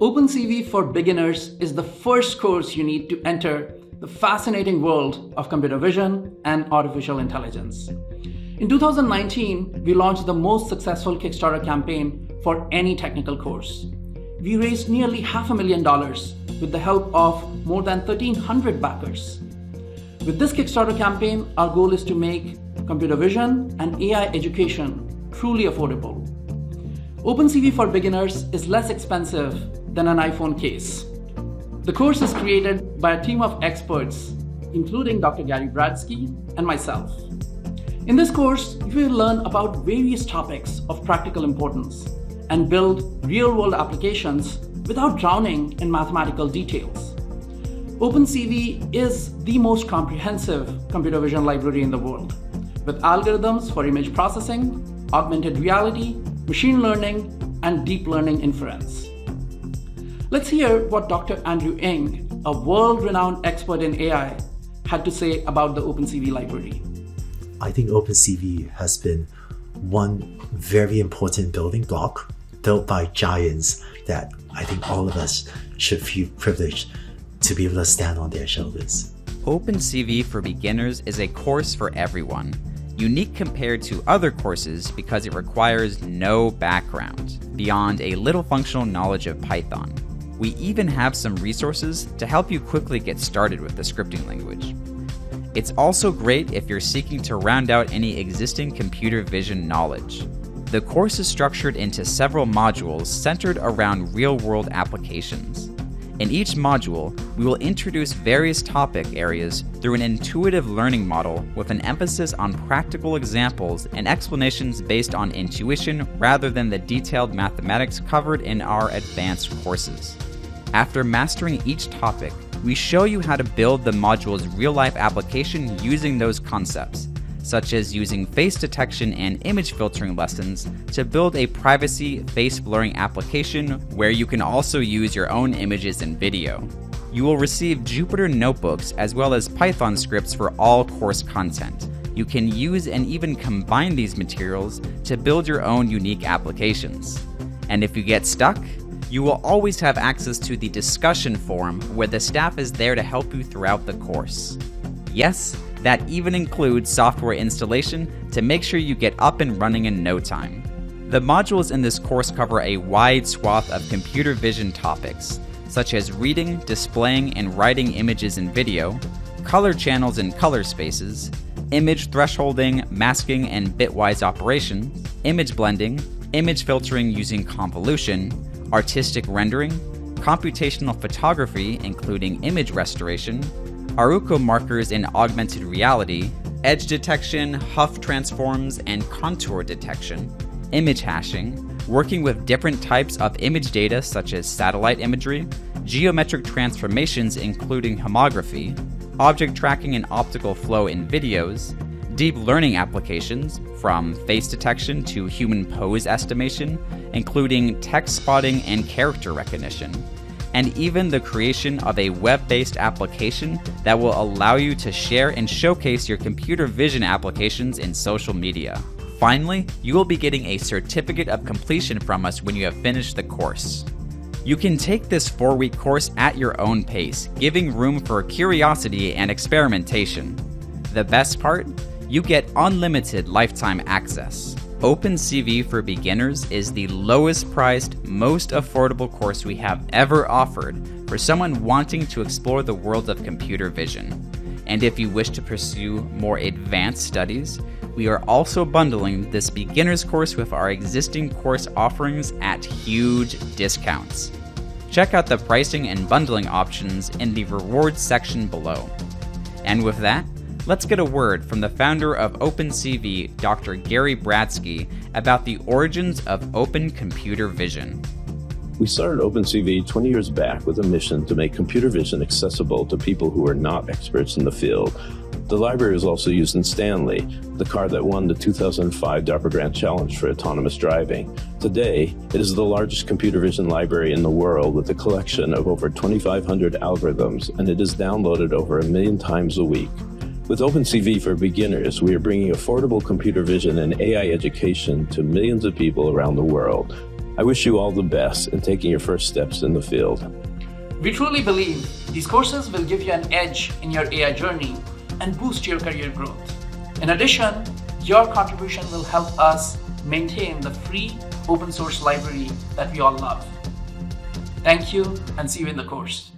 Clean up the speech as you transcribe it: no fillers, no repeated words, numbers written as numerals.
OpenCV For Beginners is the first course you need to enter the fascinating world of computer vision and artificial intelligence. In 2019, we launched the most successful Kickstarter campaign for any technical course. We raised nearly $500,000 with the help of more than 1,300 backers. With this Kickstarter campaign, our goal is to make computer vision and AI education truly affordable. OpenCV For Beginners is less expensive than an iPhone case. The course is created by a team of experts, including Dr. Gary Bradsky and myself. In this course, you will learn about various topics of practical importance and build real-world applications without drowning in mathematical details. OpenCV is the most comprehensive computer vision library in the world, with algorithms for image processing, augmented reality, machine learning, and deep learning inference. Let's hear what Dr. Andrew Ng, a world-renowned expert in AI, had to say about the OpenCV library. I think OpenCV has been one very important building block built by giants that I think all of us should feel privileged to be able to stand on their shoulders. OpenCV For Beginners is a course for everyone, unique compared to other courses because it requires no background beyond a little functional knowledge of Python. We even have some resources to help you quickly get started with the scripting language. It's also great if you're seeking to round out any existing computer vision knowledge. The course is structured into several modules centered around real-world applications. In each module, we will introduce various topic areas through an intuitive learning model with an emphasis on practical examples and explanations based on intuition rather than the detailed mathematics covered in our advanced courses. After mastering each topic, we show you how to build the module's real-life application using those concepts, such as using face detection and image filtering lessons to build a privacy face blurring application where you can also use your own images and video. You will receive Jupyter notebooks as well as Python scripts for all course content. You can use and even combine these materials to build your own unique applications. And if you get stuck, you will always have access to the discussion forum where the staff is there to help you throughout the course. Yes, that even includes software installation to make sure you get up and running in no time. The modules in this course cover a wide swath of computer vision topics, such as reading, displaying, and writing images and video, color channels and color spaces, image thresholding, masking and bitwise operation, image blending, image filtering using convolution, artistic rendering, computational photography including image restoration, Aruco markers in augmented reality, edge detection, Huff transforms, and contour detection, image hashing, working with different types of image data such as satellite imagery, geometric transformations including homography, object tracking and optical flow in videos, deep learning applications from face detection to human pose estimation, including text spotting and character recognition, and even the creation of a web-based application that will allow you to share and showcase your computer vision applications in social media. Finally, you will be getting a certificate of completion from us when you have finished the course. You can take this 4-week course at your own pace, giving room for curiosity and experimentation. The best part? You get unlimited lifetime access. OpenCV For Beginners is the lowest priced, most affordable course we have ever offered for someone wanting to explore the world of computer vision. And if you wish to pursue more advanced studies, we are also bundling this beginner's course with our existing course offerings at huge discounts. Check out the pricing and bundling options in the rewards section below. And with that, let's get a word from the founder of OpenCV, Dr. Gary Bradsky, about the origins of open computer vision. We started OpenCV 20 years back with a mission to make computer vision accessible to people who are not experts in the field. The library is also used in Stanley, the car that won the 2005 DARPA Grant Challenge for autonomous driving. Today, it is the largest computer vision library in the world with a collection of over 2,500 algorithms, and it is downloaded over 1 million times a week. With OpenCV For Beginners, we are bringing affordable computer vision and AI education to millions of people around the world. I wish you all the best in taking your first steps in the field. We truly believe these courses will give you an edge in your AI journey and boost your career growth. In addition, your contribution will help us maintain the free open source library that we all love. Thank you, and see you in the course.